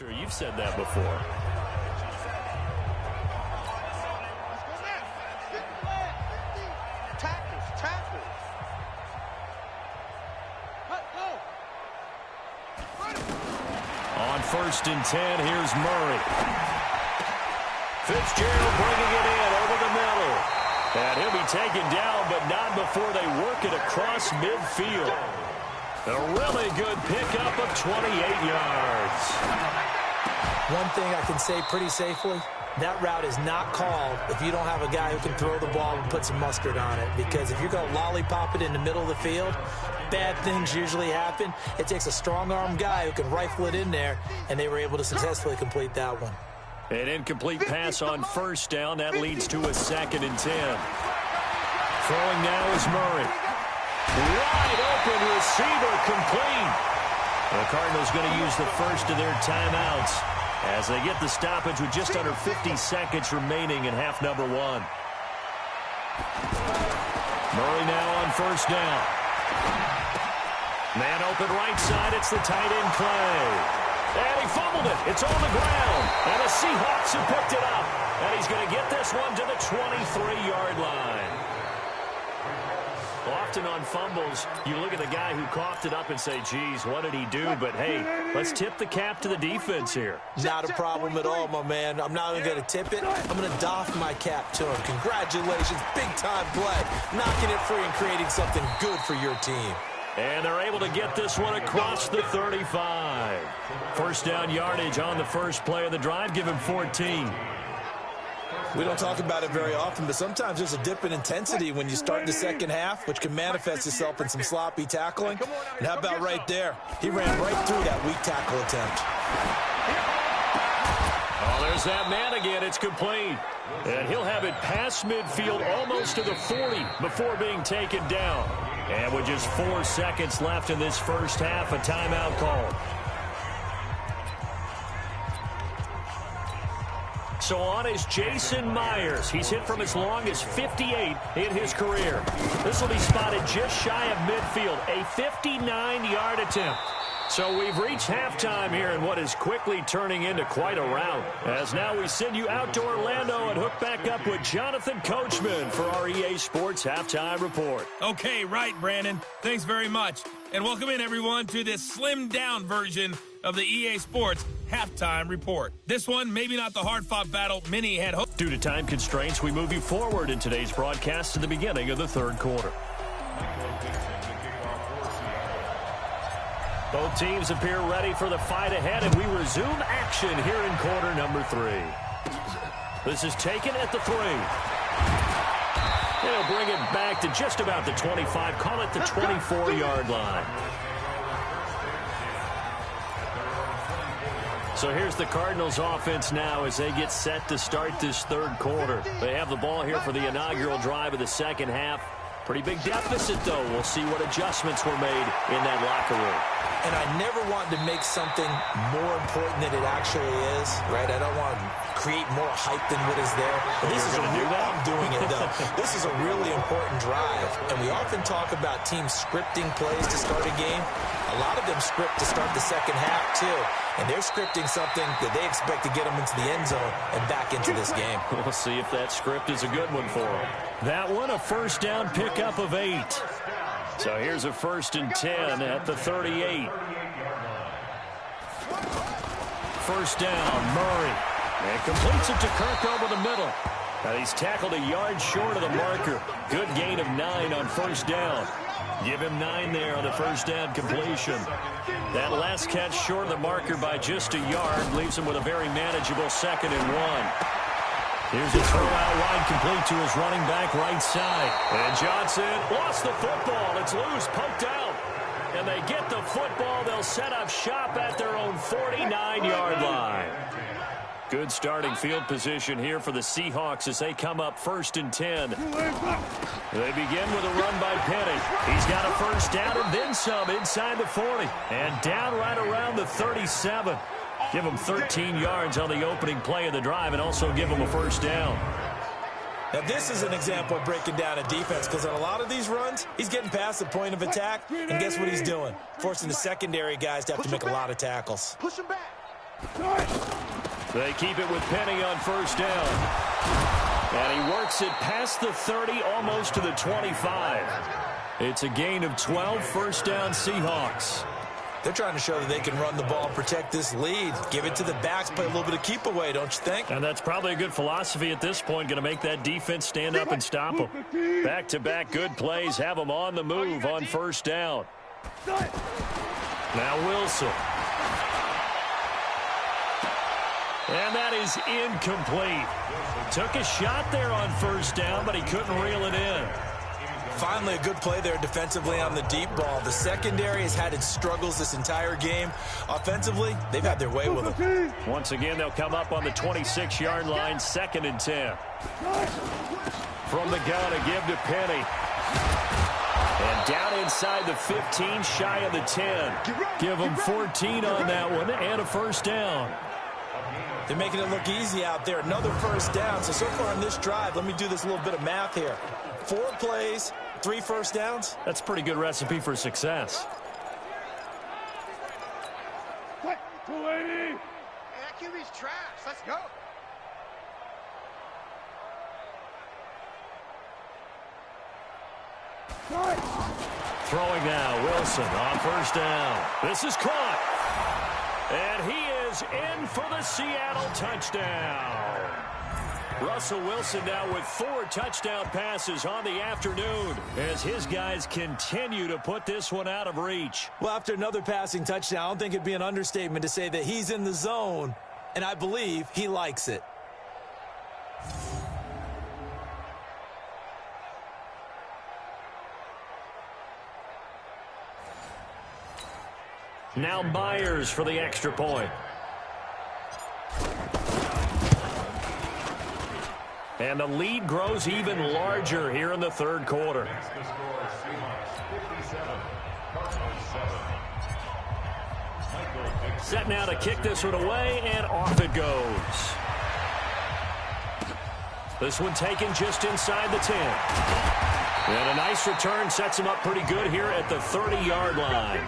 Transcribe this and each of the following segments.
Sure, you've said that before. On 1st and 10, here's Murray. Fitzgerald bringing it in over the middle. And he'll be taken down, but not before they work it across midfield. A really good pickup of 28 yards. One thing I can say pretty safely, that route is not called if you don't have a guy who can throw the ball and put some mustard on it. Because if you're going to lollipop it in the middle of the field, bad things usually happen. It takes a strong-arm guy who can rifle it in there, and they were able to successfully complete that one. An incomplete pass on 1st down. That leads to a 2nd and 10. Throwing now is Murray. Wide open receiver complete. The Cardinals going to use the first of their timeouts as they get the stoppage with just under 50 seconds remaining in half number 1. Murray now on 1st down. Man open right side. It's the tight end Clay. And he fumbled it. It's on the ground. And the Seahawks have picked it up. And he's going to get this one to the 23-yard line. Often on fumbles, you look at the guy who coughed it up and say, geez, what did he do? But, hey, let's tip the cap to the defense here. Not a problem at all, my man. I'm not even going to tip it. I'm going to doff my cap to him. Congratulations. Big-time play. Knocking it free and creating something good for your team. And they're able to get this one across the 35. 1st down yardage on the first play of the drive. Give him 14. We don't talk about it very often, but sometimes there's a dip in intensity when you start the second half, which can manifest itself in some sloppy tackling. And how about right there? He ran right through that weak tackle attempt. Oh, there's that man again. It's complete. And he'll have it past midfield almost to the 40 before being taken down. And with just 4 seconds left in this first half, a timeout called. So on is Jason Myers. He's hit from as long as 58 in his career. This will be spotted just shy of midfield, a 59-yard attempt. So we've reached halftime here in what is quickly turning into quite a rout. As now we send you out to Orlando and hook back up with Jonathan Coachman for our EA Sports Halftime Report. Okay, right, Brandon. Thanks very much. And welcome in, everyone, to this slimmed-down version of the EA Sports Halftime Report. This one, maybe not the hard-fought battle many had hoped. Due to time constraints, we move you forward in today's broadcast to the beginning of the third quarter. Both teams appear ready for the fight ahead, and we resume action here in quarter number 3. This is taken at the 3. They'll bring it back to just about the 25, call it the 24-yard line. So here's the Cardinals offense now as they get set to start this third quarter. They have the ball here for the inaugural drive of the second half. Pretty big deficit, though. We'll see what adjustments were made in that locker room. And I never want to make something more important than it actually is, right? I don't want to create more hype than what is there. But this is I'm doing it, though. This is a really important drive. And we often talk about teams scripting plays to start a game. A lot of them script to start the second half, too. And they're scripting something that they expect to get them into the end zone and back into this game. We'll see if that script is a good one for them. That one, a first down pickup of 8. So here's a 1st and 10 at the 38. 1st down, Murray. And completes it to Kirk over the middle. Now he's tackled a yard short of the marker. Good gain of 9 on 1st down. Give him 9 there on the 1st down completion. That last catch short of the marker by just a yard leaves him with a very manageable 2nd and 1. Here's a throw out wide, complete to his running back right side. And Johnson lost the football. It's loose, poked out. And they get the football. They'll set up shop at their own 49-yard line. Good starting field position here for the Seahawks as they come up 1st and 10. They begin with a run by Penny. He's got a 1st down and then some inside the 40. And down right around the 37. Give him 13 yards on the opening play of the drive and also give him a 1st down. Now, this is an example of breaking down a defense because on a lot of these runs, he's getting past the point of attack, and guess what he's doing? Forcing the secondary guys to have to make a lot of tackles. Push him back. They keep it with Penny on first down. And he works it past the 30, almost to the 25. It's a gain of 12, first down Seahawks. They're trying to show that they can run the ball and protect this lead. Give it to the backs, play a little bit of keep away, don't you think? And that's probably a good philosophy at this point, going to make that defense stand up and stop them. Back-to-back good plays, have them on the move on first down. Now Wilson. And that is incomplete. Took a shot there on first down, but he couldn't reel it in. Finally, a good play there defensively on the deep ball. The secondary has had its struggles this entire game. Offensively, they've had their way with them. Once again, they'll come up on the 26-yard line, 2nd and 10. From the gun, a give to Penny. And down inside the 15, shy of the 10. Give them 14 on that one and a first down. They're making it look easy out there. Another first down. So far on this drive, let me do this little bit of math here. 4 plays, 3 first downs. That's a pretty good recipe for success. 280. That QB's trash. Let's go. Throwing now, Wilson on first down. This is caught. And he is in for the Seattle touchdown. Russell Wilson now with 4 touchdown passes on the afternoon as his guys continue to put this one out of reach. Well, after another passing touchdown, I don't think it'd be an understatement to say that he's in the zone, and I believe he likes it. Now Myers for the extra point. And the lead grows even larger here in the third quarter. Set now to kick this one away, and off it goes. This one taken just inside the 10. And a nice return sets him up pretty good here at the 30-yard line.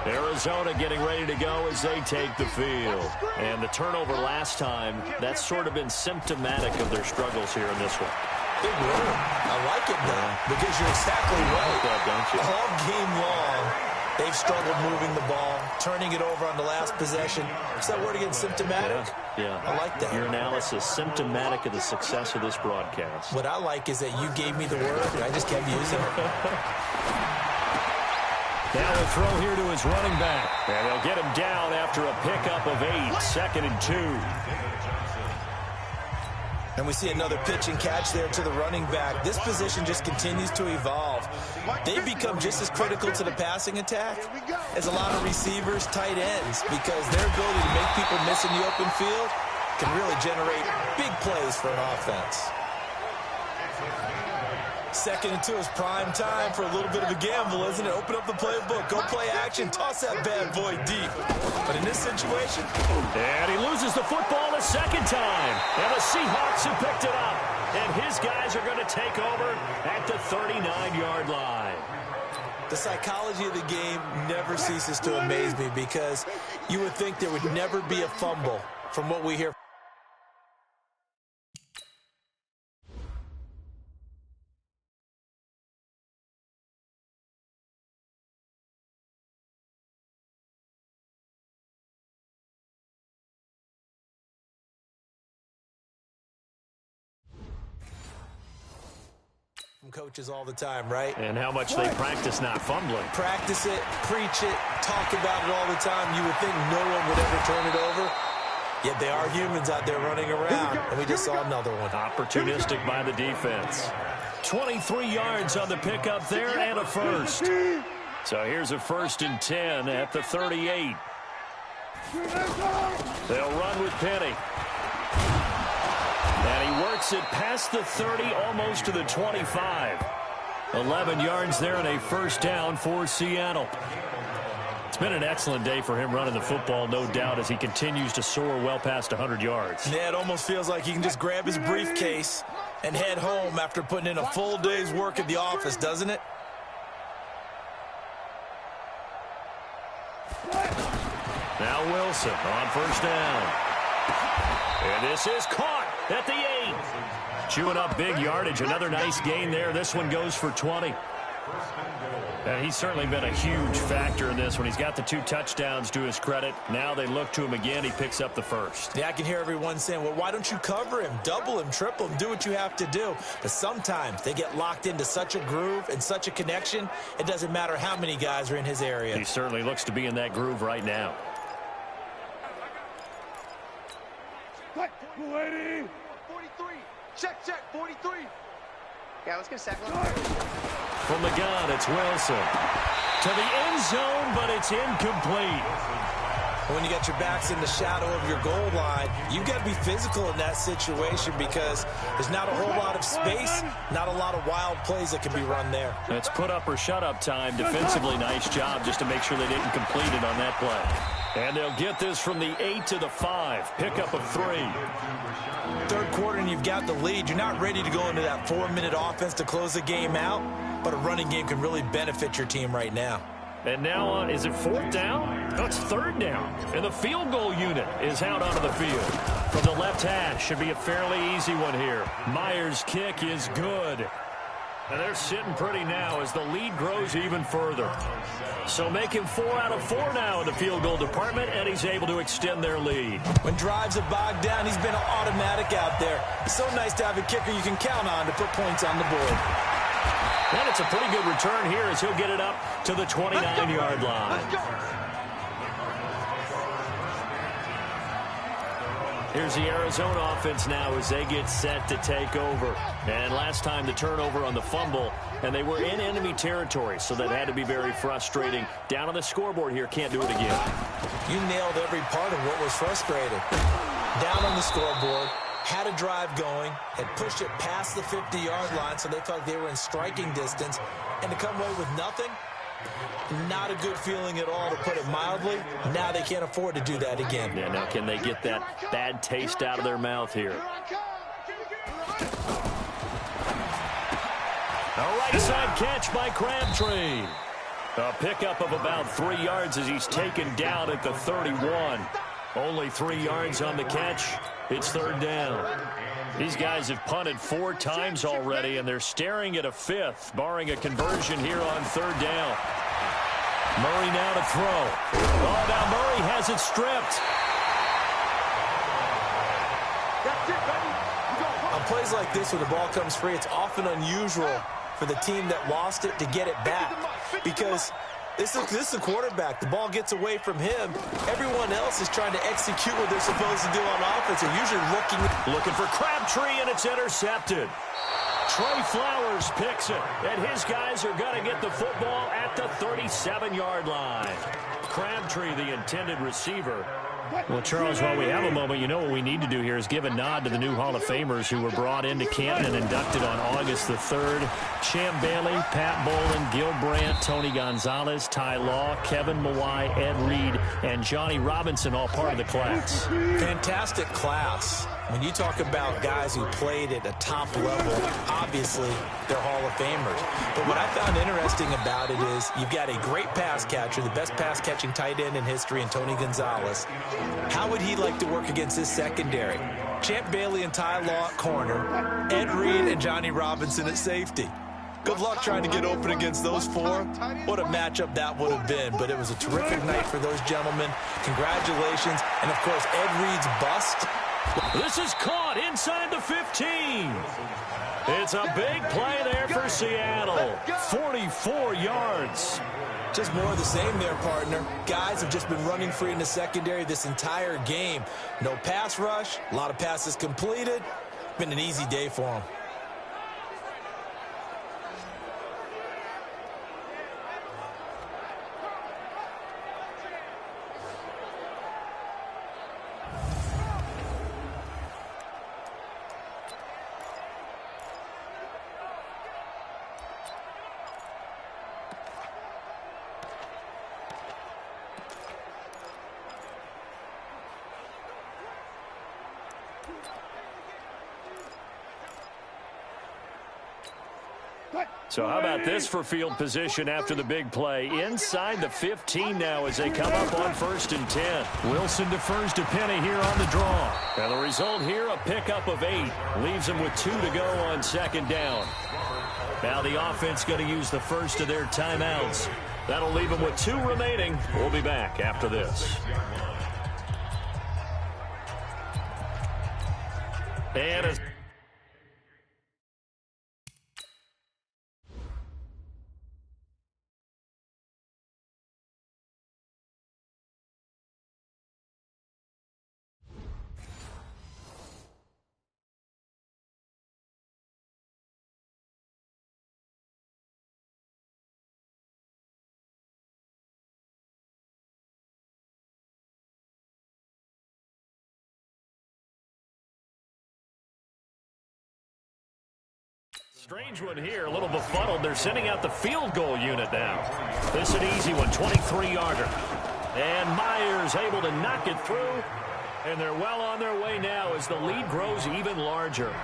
Arizona getting ready to go as they take the field. And the turnover last time, that's sort of been symptomatic of their struggles here in this one. Big word. I like it, though, because you're exactly right. Don't you? All game long, they've struggled moving the ball, turning it over on the last possession. Is that word again, symptomatic? Yeah. I like that. Your analysis, symptomatic of the success of this broadcast. What I like is that you gave me the word, and I just kept using it. Now a throw here to his running back. And they'll get him down after a pickup of 8, 2nd and 2. And we see another pitch and catch there to the running back. This position just continues to evolve. They've become just as critical to the passing attack as a lot of receivers, tight ends, because their ability to make people miss in the open field can really generate big plays for an offense. 2nd and 2 is prime time for a little bit of a gamble, isn't it? Open up the playbook, go play action, toss that bad boy deep. But in this situation... And he loses the football a second time. And the Seahawks have picked it up. And his guys are going to take over at the 39-yard line. The psychology of the game never ceases to amaze me because you would think there would never be a fumble from what we hear. From coaches all the time, right? And how much they practice not fumbling. Practice it, preach it, talk about it all the time. You would think no one would ever turn it over. Yet they are humans out there running around, and we just saw another one. Opportunistic by the defense. 23 yards on the pickup there and a first. So here's a 1st and 10 at the 38. They'll run with Penny. And he works it past the 30, almost to the 25. 11 yards there and a first down for Seattle. It's been an excellent day for him running the football, no doubt, as he continues to soar well past 100 yards. Yeah, it almost feels like he can just grab his briefcase and head home after putting in a full day's work at the office, doesn't it? Now Wilson on first down. And this is caught at the 8. Chewing up big yardage. Another nice gain there. This one goes for 20. He's certainly been a huge factor in this one. He's got the 2 touchdowns to his credit. Now they look to him again. He picks up the first. Yeah, I can hear everyone saying, well, why don't you cover him? Double him, triple him, do what you have to do. But sometimes they get locked into such a groove and such a connection, it doesn't matter how many guys are in his area. He certainly looks to be in that groove right now. 43. Check, 43. Yeah, let's get a sack. From the gun, it's Wilson. To the end zone, but it's incomplete. When you got your backs in the shadow of your goal line, you've got to be physical in that situation because there's not a whole lot of space, not a lot of wild plays that can be run there. It's put up or shut up time. Defensively, nice job just to make sure they didn't complete it on that play. And they'll get this from the 8 to the 5. Pickup of 3. Third quarter and you've got the lead. You're not ready to go into that 4-minute offense to close the game out, but a running game can really benefit your team right now. And now, is it 4th down? No, it's 3rd down. And the field goal unit is out onto the field. From the left hash, should be a fairly easy one here. Myers' kick is good. And they're sitting pretty now as the lead grows even further. So make him 4 out of 4 now in the field goal department, and he's able to extend their lead. When drives are bogged down, he's been automatic out there. It's so nice to have a kicker you can count on to put points on the board. And it's a pretty good return here as he'll get it up to the 29-yard line. Here's the Arizona offense now as they get set to take over. And last time the turnover on the fumble, and they were in enemy territory, so that had to be very frustrating. Down on the scoreboard here, can't do it again. You nailed every part of what was frustrating. Down on the scoreboard, had a drive going, had pushed it past the 50-yard line, so they thought they were in striking distance, and to come away with nothing, not a good feeling at all, to put it mildly. Now they can't afford to do that again. Yeah, now can they get that bad taste out of their mouth here? A right side catch by Crabtree. A pickup of about 3 yards as he's taken down at the 31. Only 3 yards on the catch. It's 3rd down. These guys have punted 4 times already, and they're staring at a 5th, barring a conversion here on 3rd down. Murray now to throw. Oh, now Murray has it stripped. On plays like this where the ball comes free, it's often unusual for the team that lost it to get it back because this is the quarterback. The ball gets away from him. Everyone else is trying to execute what they're supposed to do on offense. They're usually looking for Crabtree, and it's intercepted. Trey Flowers picks it, and his guys are going to get the football at the 37-yard line. Crabtree, the intended receiver. Well, Charles, while we have a moment, you know what we need to do here is give a nod to the new Hall of Famers who were brought into Canton and inducted on August the 3rd. Champ Bailey, Pat Bolin, Gil Brandt, Tony Gonzalez, Ty Law, Kevin Mawai, Ed Reed, and Johnny Robinson, all part of the class. Fantastic class. When you talk about guys who played at a top level, obviously they're Hall of Famers. But what I found interesting about it is you've got a great pass catcher, the best pass-catching tight end in history, and Tony Gonzalez. How would he like to work against his secondary? Champ Bailey and Ty Law at corner, Ed Reed and Johnny Robinson at safety. Good luck trying to get open against those 4. What a matchup that would have been. But it was a terrific night for those gentlemen. Congratulations. And, of course, Ed Reed's bust. This is caught inside the 15. It's a big play there for Seattle. 44 yards. Just more of the same there, partner. Guys have just been running free in the secondary this entire game. No pass rush, a lot of passes completed. Been an easy day for them. So how about this for field position after the big play? Inside the 15 now as they come up on 1st and 10. Wilson defers to Penny here on the draw. And the result here, a pickup of 8. Leaves them with 2 to go on 2nd down. Now the offense going to use the first of their timeouts. That'll leave them with 2 remaining. We'll be back after this. And as strange one here, a little befuddled. They're sending out the field goal unit now. This is an easy one, 23-yarder. And Myers able to knock it through. And they're well on their way now as the lead grows even larger.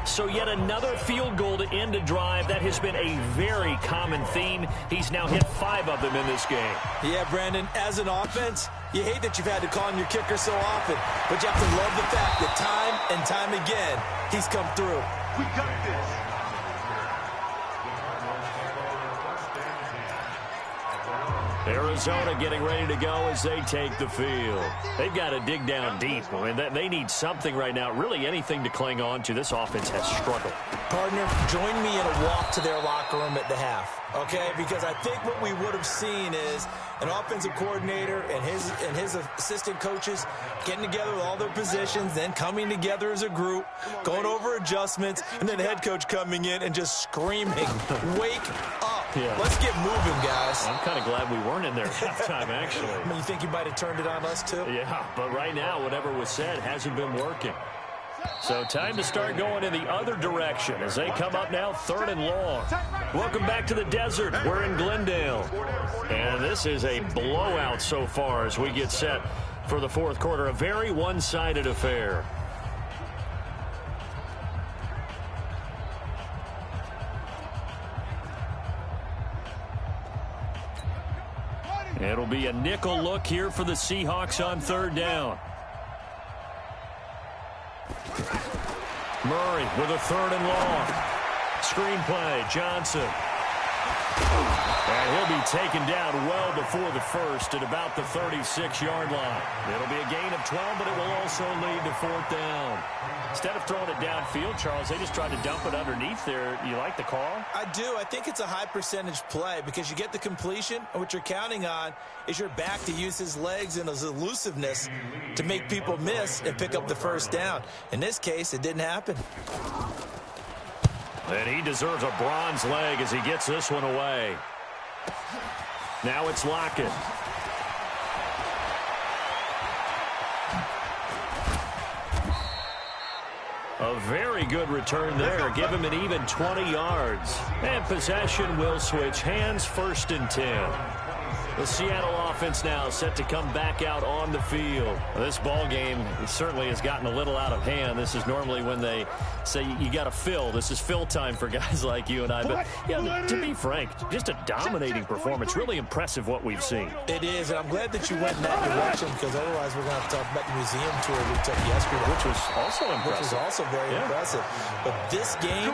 So yet another field goal to end a drive. That has been a very common theme. He's now hit 5 of them in this game. Yeah, Brandon, as an offense, you hate that you've had to call on your kicker so often. But you have to love the fact that time and time again, he's come through. We got this. Arizona getting ready to go as they take the field. They've got to dig down deep. I mean, they need something right now, really anything to cling on to. This offense has struggled. Partner, join me in a walk to their locker room at the half, okay? Because I think what we would have seen is an offensive coordinator and his assistant coaches getting together with all their positions, then coming together as a group, going over adjustments, and then the head coach coming in and just screaming, wake up. Yeah. Let's get moving, guys. I'm kind of glad we weren't in there at halftime, actually. I mean, you think you might have turned it on us, too? Yeah, but right now, whatever was said hasn't been working. So time to start going in the other direction as they come up now 3rd and long. Welcome back to the desert. We're in Glendale. And this is a blowout so far as we get set for the 4th quarter. A very one-sided affair. It'll be a nickel look here for the Seahawks on 3rd down. Murray with a 3rd and long. Screenplay, Johnson. And he'll be taken down well before the first at about the 36-yard line. It'll be a gain of 12, but it will also lead to 4th down. Instead of throwing it downfield, Charles, they just tried to dump it underneath there. You like the call? I do. I think it's a high percentage play because you get the completion, and what you're counting on is your back to use his legs and his elusiveness to make people miss and pick up the 1st down. In this case, it didn't happen. And he deserves a bronze leg as he gets this one away. Now it's Lockett. A very good return there. Give him an even 20 yards. And possession will switch hands, 1st and 10. The Seattle offense now set to come back out on the field. This ball game certainly has gotten a little out of hand. This is normally when they say you got to fill. This is fill time for guys like you and I. But yeah, to be frank, just a dominating performance. Really impressive what we've seen. It is, and I'm glad that you went in that direction because otherwise we're going to have to talk about the museum tour we took yesterday. Which was also impressive. Which was also very impressive. But this game,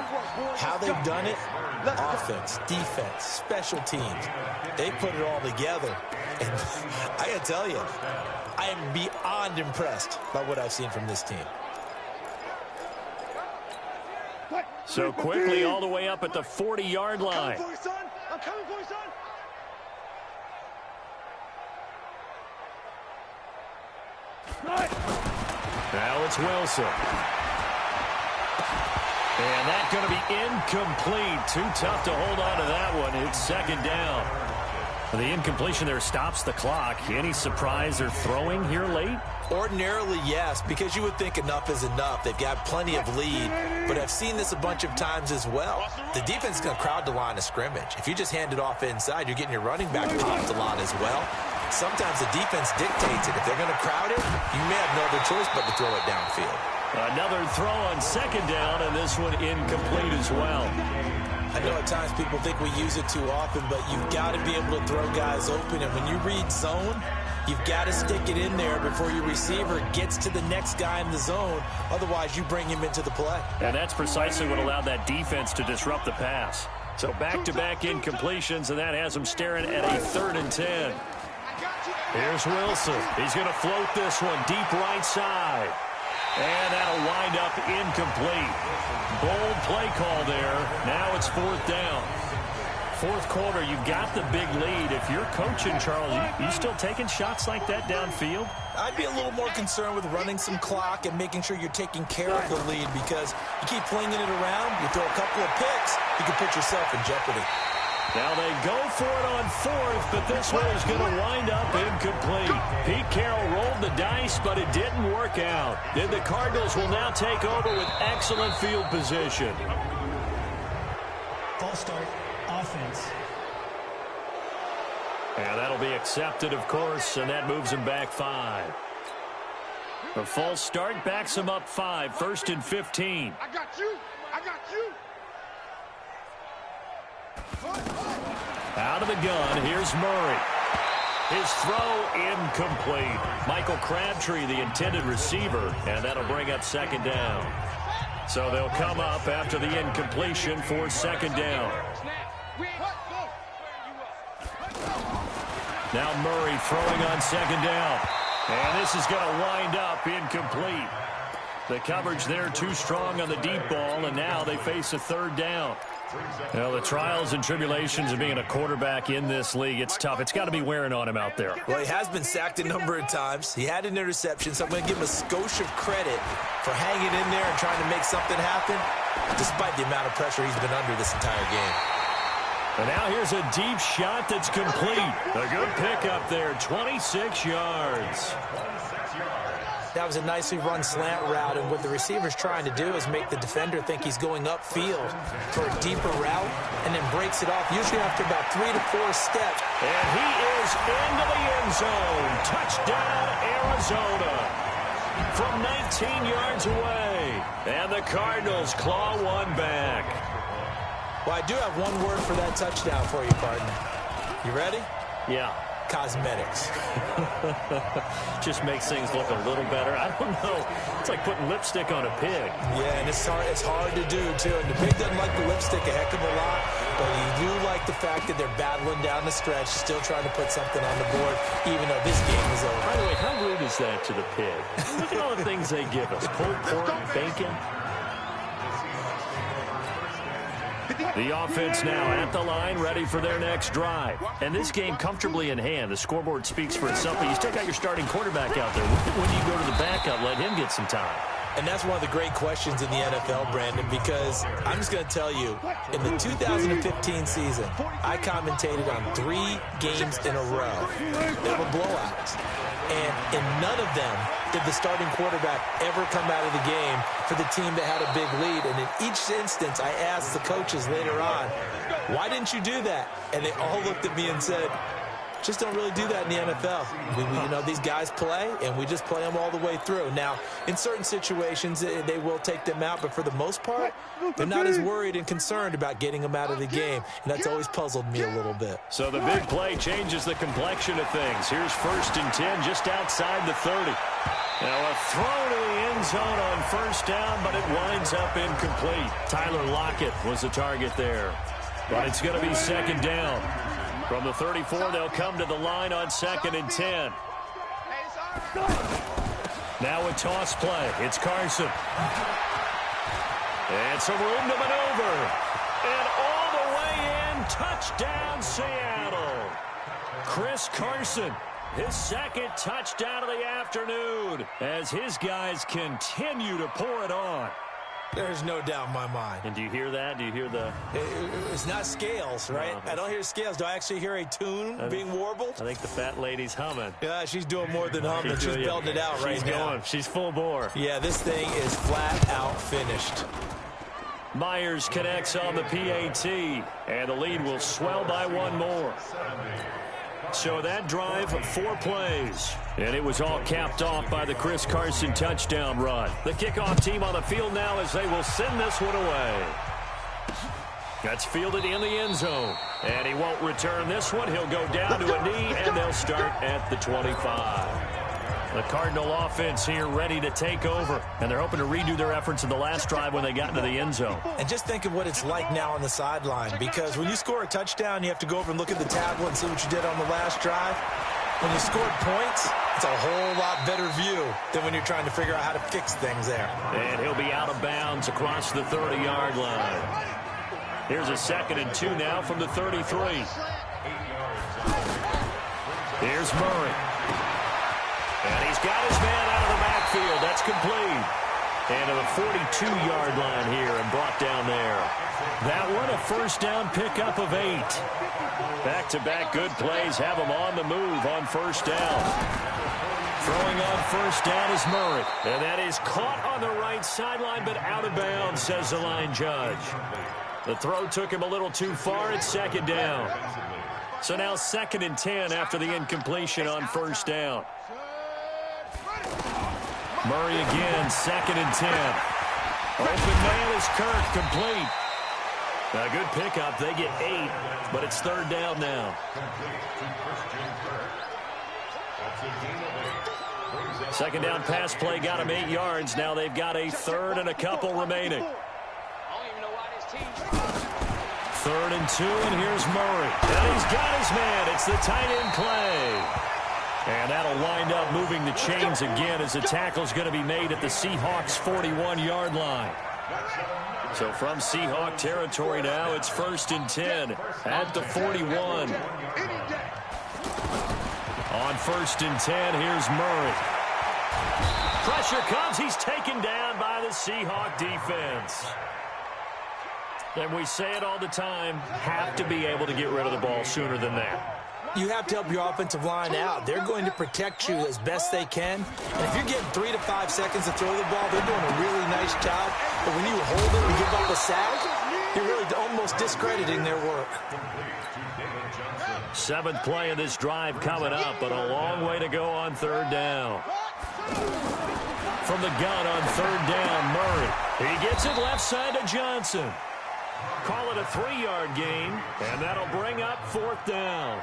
how they've done it, offense, defense, special teams, they put it all together. And I got to tell you, I am beyond impressed by what I've seen from this team. So quickly all the way up at the 40-yard line. I'm coming for you, son. I'm coming for you, son. Now it's Wilson. And that's going to be incomplete. Too tough to hold on to that one. It's 2nd down. The incompletion there stops the clock. Any surprise they're throwing here late? Ordinarily, yes, because you would think enough is enough. They've got plenty of lead, but I've seen this a bunch of times as well. The defense is going to crowd the line of scrimmage. If you just hand it off inside, you're getting your running back popped a lot as well. Sometimes the defense dictates it. If they're going to crowd it, you may have no other choice but to throw it downfield. Another throw on 2nd down, and this one incomplete as well. I know at times people think we use it too often, but you've got to be able to throw guys open. And when you read zone, you've got to stick it in there before your receiver gets to the next guy in the zone. Otherwise, you bring him into the play. And that's precisely what allowed that defense to disrupt the pass. So back-to-back incompletions, and that has him staring at a 3rd and 10. Here's Wilson. He's going to float this one deep right side. And that'll wind up incomplete. Bold play call there. Now it's 4th down. 4th quarter, you've got the big lead. If you're coaching, Charles, you still taking shots like that downfield? I'd be a little more concerned with running some clock and making sure you're taking care of the lead, because you keep flinging it around, you throw a couple of picks, you can put yourself in jeopardy. Now they go for it on 4th, but this one is going to wind up incomplete. Pete Carroll rolled the dice, but it didn't work out. Then the Cardinals will now take over with excellent field position. False start, offense. And that'll be accepted, of course, and that moves him back 5. The false start backs him up 5, 1st and 15. I got you. I got you. Out of the gun, here's Murray. His throw incomplete. Michael Crabtree, the intended receiver, and that'll bring up 2nd down. So they'll come up after the incompletion for 2nd down. Now Murray throwing on 2nd down. And this is going to wind up incomplete. The coverage there too strong on the deep ball, and now they face a 3rd down. Well, the trials and tribulations of being a quarterback in this league, it's tough. It's got to be wearing on him out there. Well, he has been sacked a number of times. He had an interception, so I'm going to give him a skosh of credit for hanging in there and trying to make something happen, despite the amount of pressure he's been under this entire game. And now here's a deep shot that's complete. A good pickup there, 26 yards. That was a nicely run slant route, and what the receiver's trying to do is make the defender think he's going upfield for a deeper route, and then breaks it off, usually after about 3 to 4 steps. And he is into the end zone. Touchdown, Arizona. From 19 yards away. And the Cardinals claw one back. Well, I do have one word for that touchdown for you, partner. You ready? Yeah. Cosmetics. Just makes things look a little better. I don't know. It's like putting lipstick on a pig. Yeah, and it's hard to do, too. And the pig doesn't like the lipstick a heck of a lot, but you do like the fact that they're battling down the stretch, still trying to put something on the board, even though this game is over. By the way, how rude is that to the pig? Look at all the things they give us. Pulled pork, bacon. The offense now at the line, ready for their next drive. And this game comfortably in hand. The scoreboard speaks for itself, but you still got your starting quarterback out there. When do you go to the backup, let him get some time? And that's one of the great questions in the NFL, Brandon, because I'm just going to tell you, in the 2015 season, I commentated on 3 games in a row that were blowouts. And in none of them did the starting quarterback ever come out of the game for the team that had a big lead. And in each instance, I asked the coaches later on, why didn't you do that? And they all looked at me and said, just don't really do that in the NFL. You know, these guys play, and we just play them all the way through. Now, in certain situations, they will take them out, but for the most part, they're not as worried and concerned about getting them out of the game, and that's always puzzled me a little bit. So the big play changes the complexion of things. Here's 1st and 10, just outside the 30. Now a throw to the end zone on 1st down, but it winds up incomplete. Tyler Lockett was the target there, but it's going to be 2nd down. From the 34, they'll come to the line on 2nd and 10. Now a toss play. It's Carson. And some room to maneuver. And all the way in, touchdown Seattle. Chris Carson, his 2nd touchdown of the afternoon, as his guys continue to pour it on. There's no doubt in my mind. And do you hear that? Do you hear the... It's not scales, right? No, I don't hear scales. Do I actually hear a tune being warbled? I think the fat lady's humming. Yeah, she's doing more than humming. She's belting it out right now. Going. She's full bore. Yeah, this thing is flat out finished. Myers connects on the PAT, and the lead will swell by one more. So that drive, 4 plays. And it was all capped off by the Chris Carson touchdown run. The kickoff team on the field now as they will send this one away. That's fielded in the end zone. And he won't return this one. He'll go down to a knee, and they'll start at the 25. The Cardinal offense here ready to take over, and they're hoping to redo their efforts in the last drive when they got into the end zone. And just think of what it's like now on the sideline, because when you score a touchdown, you have to go over and look at the tablet and see what you did on the last drive. When you scored points, it's a whole lot better view than when you're trying to figure out how to fix things there. And he'll be out of bounds across the 30-yard line. Here's a 2nd and 2 now from the 33. Here's Murray. And he's got his man out of the backfield. That's complete. And to the 42-yard line here and brought down there. That one a first down pickup of 8. Back-to-back good plays have him on the move on first down. Throwing on first down is Murray. And that is caught on the right sideline, but out of bounds, says the line judge. The throw took him a little too far. It's 2nd down. So now 2nd and 10 after the incompletion on first down. Murray again, 2nd and 10. Open man is Kirk, complete. A good pickup. They get 8, but it's 3rd down now. Second down pass play got him 8 yards. Now they've got a 3rd and a couple remaining. 3rd and 2, and here's Murray. And he's got his man. It's the tight end play. And that'll wind up moving the chains again as the tackle's going to be made at the Seahawks' 41-yard line. So from Seahawk territory now, it's 1st and 10 at the 41. On 1st and 10, here's Murray. Pressure comes. He's taken down by the Seahawk defense. And we say it all the time, have to be able to get rid of the ball sooner than that. You have to help your offensive line out. They're going to protect you as best they can. And if you're getting 3 to 5 seconds to throw the ball, they're doing a really nice job. But when you hold it and give up a sack, you're really almost discrediting their work. 7th play of this drive coming up, but a long way to go on 3rd down. From the gun on 3rd down, Murray. He gets it left side to Johnson. Call it a 3-yard gain, and that'll bring up 4th down.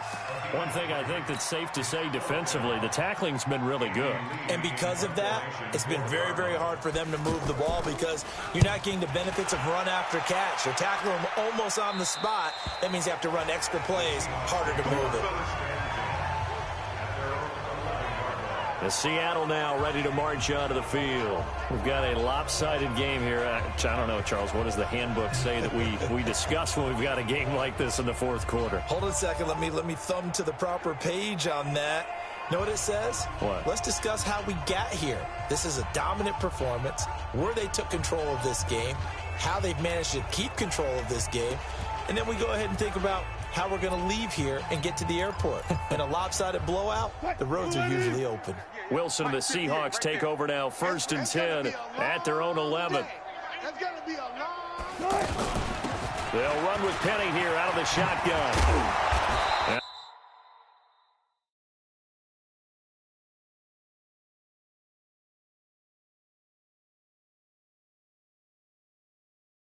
One thing I think that's safe to say defensively, the tackling's been really good. And because of that, it's been very, very hard for them to move the ball because you're not getting the benefits of run after catch. They're tackling them almost on the spot. That means you have to run extra plays, harder to move it. The Seattle now ready to march onto the field. We've got a lopsided game here. I don't know, Charles, what does the handbook say that we discuss when we've got a game like this in the 4th quarter? Hold on a second. Let me thumb to the proper page on that. Know what it says? What? Let's discuss how we got here. This is a dominant performance, where they took control of this game, how they've managed to keep control of this game, and then we go ahead and think about how we're going to leave here and get to the airport. In a lopsided blowout, the roads are usually open. Wilson and the Seahawks take over now, 1st and 10 at their own 11. They'll run with Penny here out of the shotgun.